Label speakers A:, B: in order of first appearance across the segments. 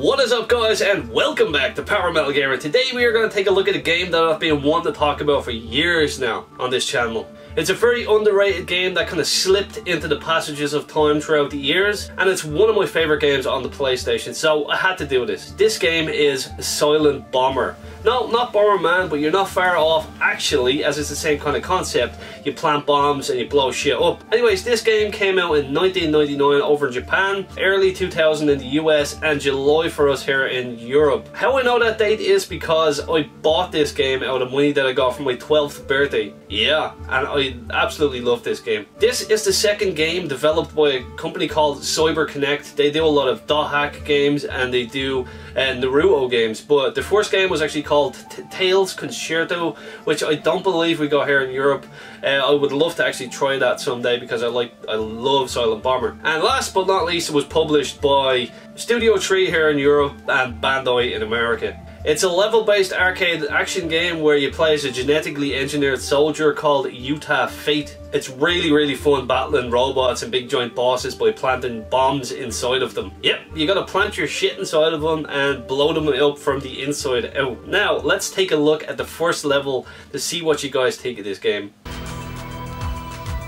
A: What is up, guys, and welcome back to Power Metal Gamer. Today we are going to take a look at a game that I've been wanting to talk about for years now on this channel. It's a very underrated game that kind of slipped into the passages of time throughout the years, and it's one of my favourite games on the PlayStation, so I had to do this. This game is Silent Bomber. No, not Bomberman, but you're not far off actually, as it's the same kind of concept. You plant bombs and you blow shit up. Anyways, this game came out in 1999 over in Japan, early 2000 in the US, and July for us here in Europe. How I know that date is because I bought this game out of money that I got for my 12th birthday. Yeah, and I absolutely love this game. This is the second game developed by a company called CyberConnect. They do a lot of dot hack games and they do Naruto games, but the first game was actually called Tales Concerto, which I don't believe we got here in Europe. I would love to actually try that someday because I love Silent Bomber. And last but not least, it was published by Studio Tree here in Europe and Bandai in America. It's a level-based arcade action game where you play as a genetically engineered soldier called Utah Fate. It's really fun battling robots and big giant bosses by planting bombs inside of them. Yep, you gotta plant your shit inside of them and blow them up from the inside out. Now, let's take a look at the first level to see what you guys think of this game.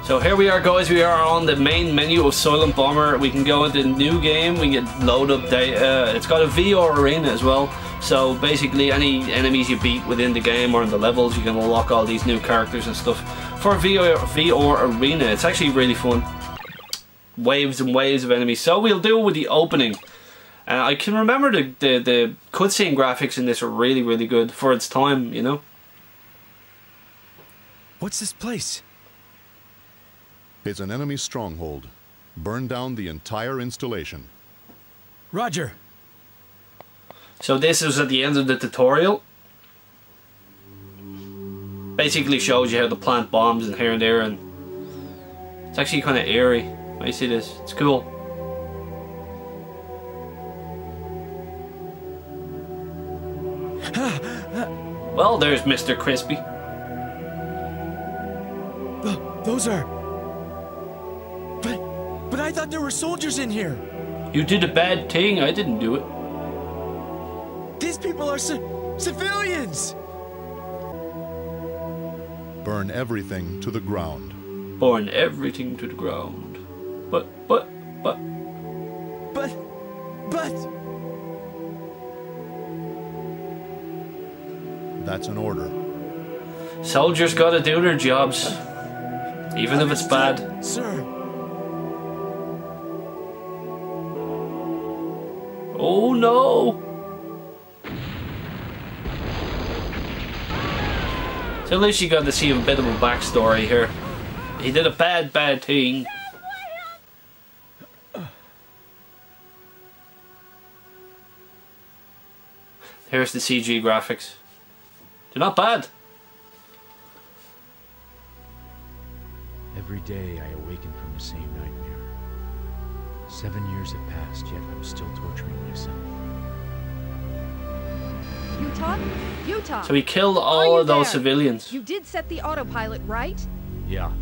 A: So here we are, guys, we are on the main menu of Silent Bomber. We can go into new game, we can load up data. It's got a VR arena as well. So basically any enemies you beat within the game or in the levels, you can unlock all these new characters and stuff for VR arena. It's actually really fun. Waves and waves of enemies. So we'll do it with the opening. I can remember the cutscene graphics in this are really good for its time, you know.
B: What's this place?
C: It's an enemy stronghold. Burn down the entire installation.
B: Roger.
A: So this is at the end of the tutorial. Basically shows you how to plant bombs and here and there, and it's actually kind of eerie when you see this. It's cool. Well, there's Mr. Crispy.
B: Those are... But I thought there were soldiers in here.
A: You did a bad thing. I didn't do it.
B: These people are civilians!
C: Burn everything to the ground.
A: Burn everything to the ground. But...
C: That's an order.
A: Soldiers gotta do their jobs. Even if it's bad.
B: Sir.
A: Oh no! So at least you got to see a bit of a backstory here. He did a bad thing. Here's the CG graphics. They're not bad.
D: Every day I awaken from the same nightmare. 7 years have passed, yet I'm still torturing myself.
E: Utah.
A: So he killed all of those civilians.
E: You did set the autopilot, right?
D: Yeah.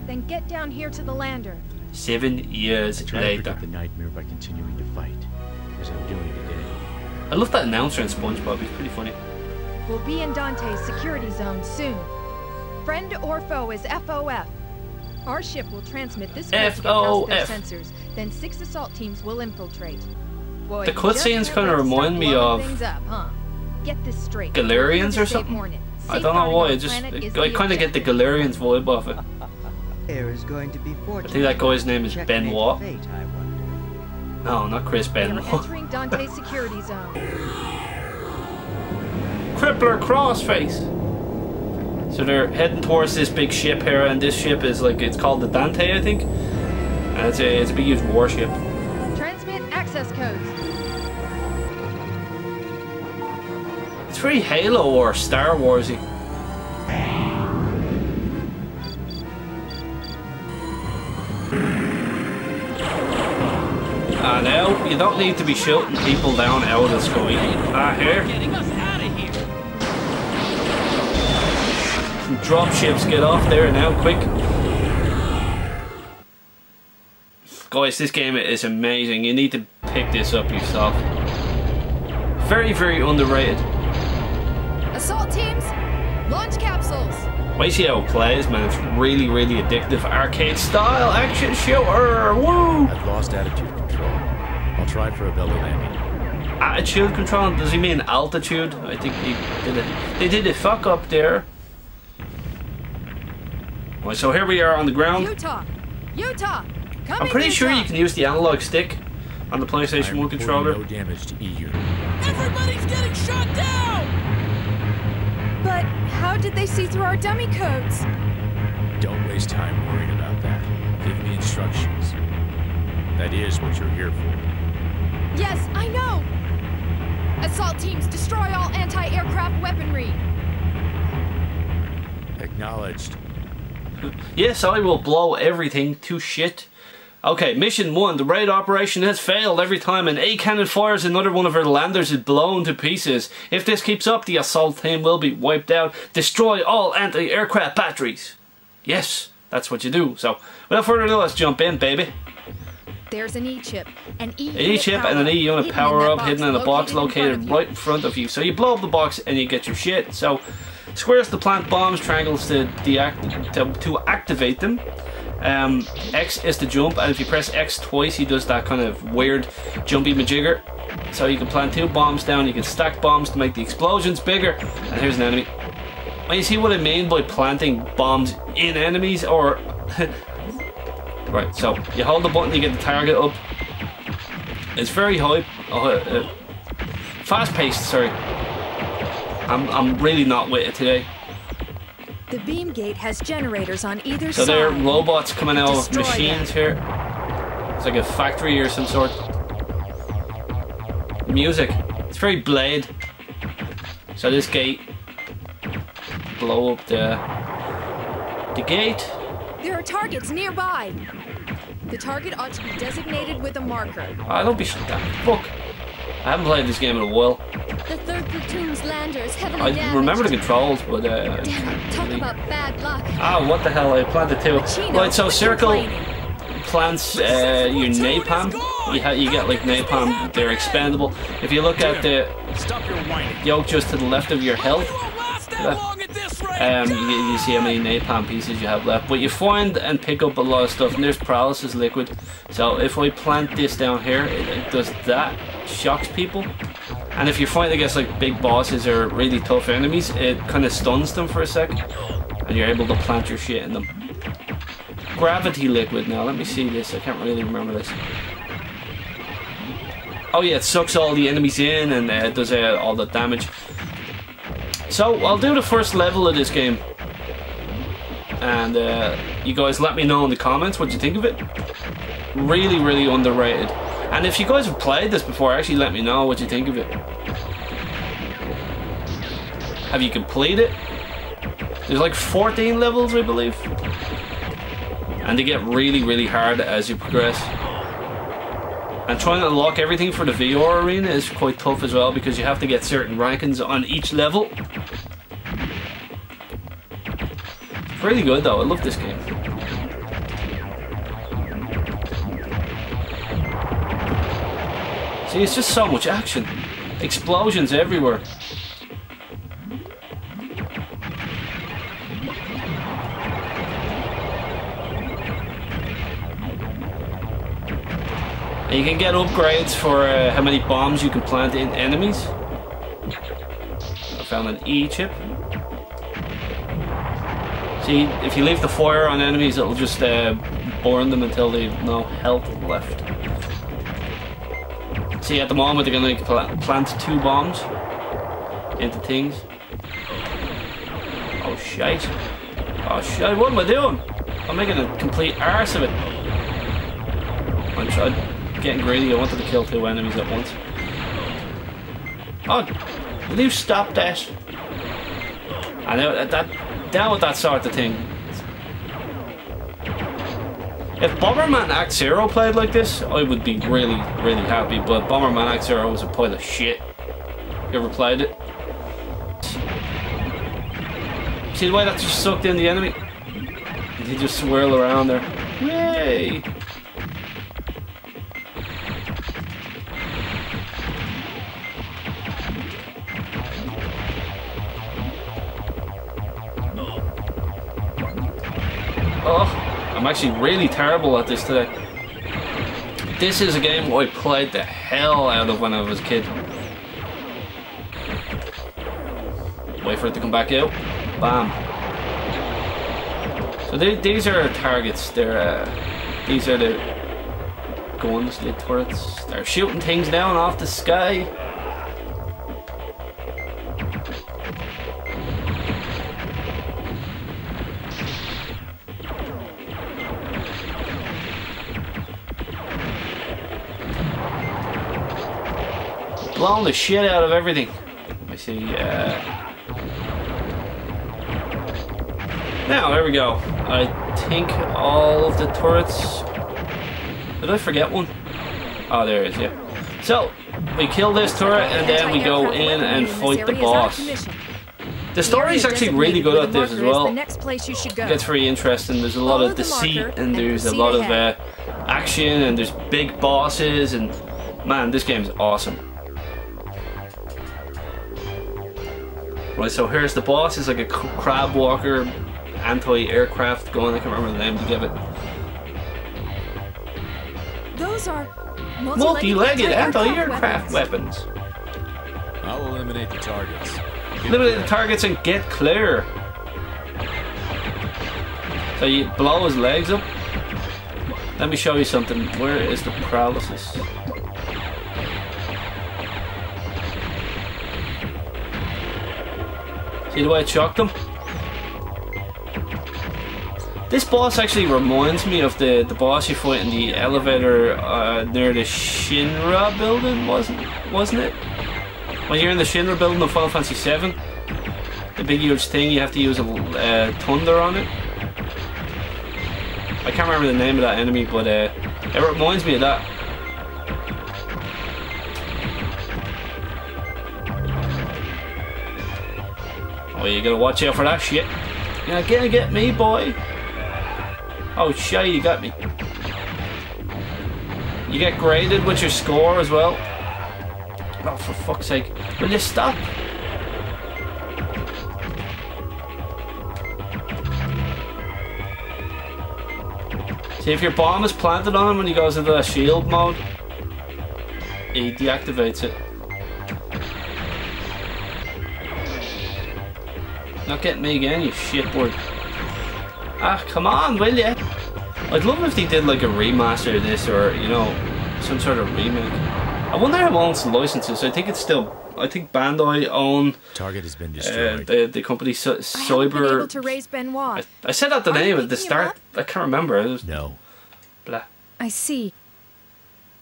E: Then get down here to the lander.
A: 7 years
D: I try to
A: later.
D: forget the nightmare by continuing to fight, as I'm doing today.
A: I love that announcer in SpongeBob. He's pretty funny.
E: We'll be in Dante's security zone soon. Friend or foe is FOF. Our ship will transmit this message across their sensors. Then 6 assault teams will infiltrate. Boy,
A: The cutscenes kind of remind me of
E: Get this straight.
A: Galarians or something. I don't know why. I kind of get the Galarians vibe off it.
F: Is going to be
A: I think that guy's name is Benoit. No, not Chris Benoit.
E: Entering Dante's security zone.
A: Crippler Crossface. So they're heading towards this big ship here, and this ship is like, it's called the Dante, I think. And it's a big huge warship.
E: Transmit access codes.
A: It's very Halo or Star Warsy. Now you don't need to be shooting people down out of the sky. Here. Some dropships, get off there now, quick. Guys, this game is amazing. You need to pick this up yourself. Very, very underrated.
E: Assault teams, launch capsules.
A: Wait see how it plays, man. It's really, really addictive. Arcade style action shooter. Woo!
D: I've lost attitude control. I'll try for a belly landing.
A: Attitude control? Does he mean altitude? I think he did it. They did a fuck up there. Right, so here we are on the ground.
E: Utah, come
A: I'm
E: in,
A: pretty sure
E: Utah.
A: you can use the analog stick on the PlayStation 1 controller.
D: No damage to E unit.
B: Everybody's getting shot down!
E: But how did they see through our dummy codes?
D: Don't waste time worrying about that. Give me instructions. That is what you're here for.
E: Yes, I know. Assault teams, destroy all anti-aircraft weaponry.
D: Acknowledged.
A: Yes, I will blow everything to shit. Okay, mission 1. The raid operation has failed. Every time an A cannon fires, another one of our landers is blown to pieces. If this keeps up, the assault team will be wiped out. Destroy all anti-aircraft batteries. Yes, that's what you do. So, without further ado, let's jump in, baby.
E: There's an E-chip, an
A: E-chip and an E-unit power-up hidden in a box located right in front of you. So you blow up the box and you get your shit. So, squares to plant bombs, triangles to activate them. X is to jump, and if you press X twice, he does that kind of weird jumpy majigger. So you can plant 2 bombs down, you can stack bombs to make the explosions bigger. And here's an enemy. Well, you see what I mean by planting bombs in enemies, or... Right, so you hold the button, you get the target up. It's very high, fast-paced. Sorry, I'm really not with it today.
E: The beam gate has generators on either
A: So
E: side.
A: there are robots coming out of
E: Destroy
A: machines
E: them.
A: here. It's like a factory or some sort. Music. It's very Blade. So this gate, blow up the gate.
E: There are targets nearby. The target ought to be designated with a marker.
A: Ah, don't be shut down. Fuck. I haven't played this game in a while.
G: The 3rd Platoon's lander is heavily
A: I
G: damaged.
A: remember the controls, but
G: Damn it, talk about bad luck.
A: Ah, what the hell? I planted 2.
E: Pacino,
A: Right, so
E: quit
A: circle
E: complaining.
A: plants your napalm. You get like napalm. They're expendable. If you look at the
B: Stop your whining.
A: yoke just to the left of your health,
B: You won't last that long at this rate.
A: you see how many napalm pieces you have left. But you find and pick up a lot of stuff, and there's paralysis liquid. So if I plant this down here, it does that. Shocks people. And if you're fighting against like big bosses or really tough enemies, it kind of stuns them for a sec, and you're able to plant your shit in them. Gravity liquid. Now let me see this. I can't really remember this. Oh yeah, it sucks all the enemies in, and it does all the damage. So I'll do the first level of this game, and you guys let me know in the comments what you think of it. Really, really underrated. And if you guys have played this before, actually let me know what you think of it. Have you completed it? There's like 14 levels, I believe. And they get really, really hard as you progress. And trying to unlock everything for the VR arena is quite tough as well, because you have to get certain rankings on each level. It's really good though, I love this game. See, it's just so much action. Explosions everywhere. And you can get upgrades for how many bombs you can plant in enemies. I found an E chip. See, if you leave the fire on enemies, it'll just burn them until they've no health left. See, at the moment they're going to plant 2 bombs into things. Oh shite. Oh shite, what am I doing? I'm making a complete arse of it. I'm getting greedy, I wanted to kill 2 enemies at once. Oh, will you stop that? I know that down with that sort of thing. If Bomberman Act Zero played like this, I would be really, really happy, but Bomberman Act Zero was a pile of shit. You ever played it? See the way that just sucked in the enemy? And he just swirl around there. Yay! I'm actually really terrible at this today. This is a game I played the hell out of when I was a kid. Wait for it to come back out. Bam. So these are targets. These are the guns, the turrets. They're shooting things down off the sky. Blowing the shit out of everything. I see. Now, there we go. I think all of the turrets... Did I forget one? Oh, there it is, yeah. So, we kill this turret and then we go in and fight the boss. The story is actually really good at this as well. It gets very interesting. There's a lot of deceit and there's a lot of action and there's big bosses and... Man, this game's awesome. Right, so here's the boss. It's like a crab walker, anti-aircraft gun. I can't remember the name to give it.
E: Those are
A: multi-legged anti-aircraft weapons.
D: I'll eliminate the targets.
A: Eliminate the targets and get clear. So you blow his legs up. Let me show you something. Where is the paralysis? See the way it shocked him? This boss actually reminds me of the boss you fight in the elevator near the Shinra building, wasn't it? When you're in the Shinra building of Final Fantasy VII, the big huge thing, you have to use a thunder on it. I can't remember the name of that enemy, but it reminds me of that. Oh, you gotta watch out for that shit. You're gonna get me, boy. Oh shit, you got me. You get graded with your score as well. Oh, for fuck's sake. Will you stop? See, if your bomb is planted on him when he goes into that shield mode, he deactivates it. Not getting me again, you shitboard. Ah, come on, will ya? I'd love if they did like a remaster of this, or you know, some sort of remake. I wonder who owns the licenses. I think it's still. I think Bandai own.
D: Target has been destroyed.
A: The company Cyber.
E: Able to raise Benoit.
A: I said that the name at the start. I can't remember. It was
D: No.
A: Blah.
E: I see.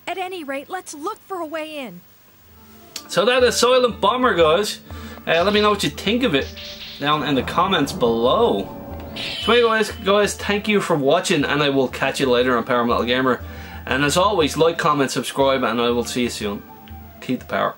E: At any rate, let's look for a way in.
A: So that is Silent Bomber, guys. Let me know what you think of it down in the comments below. So anyway, guys, thank you for watching, and I will catch you later on Power Metal Gamer. And as always, like, comment, subscribe, and I will see you soon. Keep the power.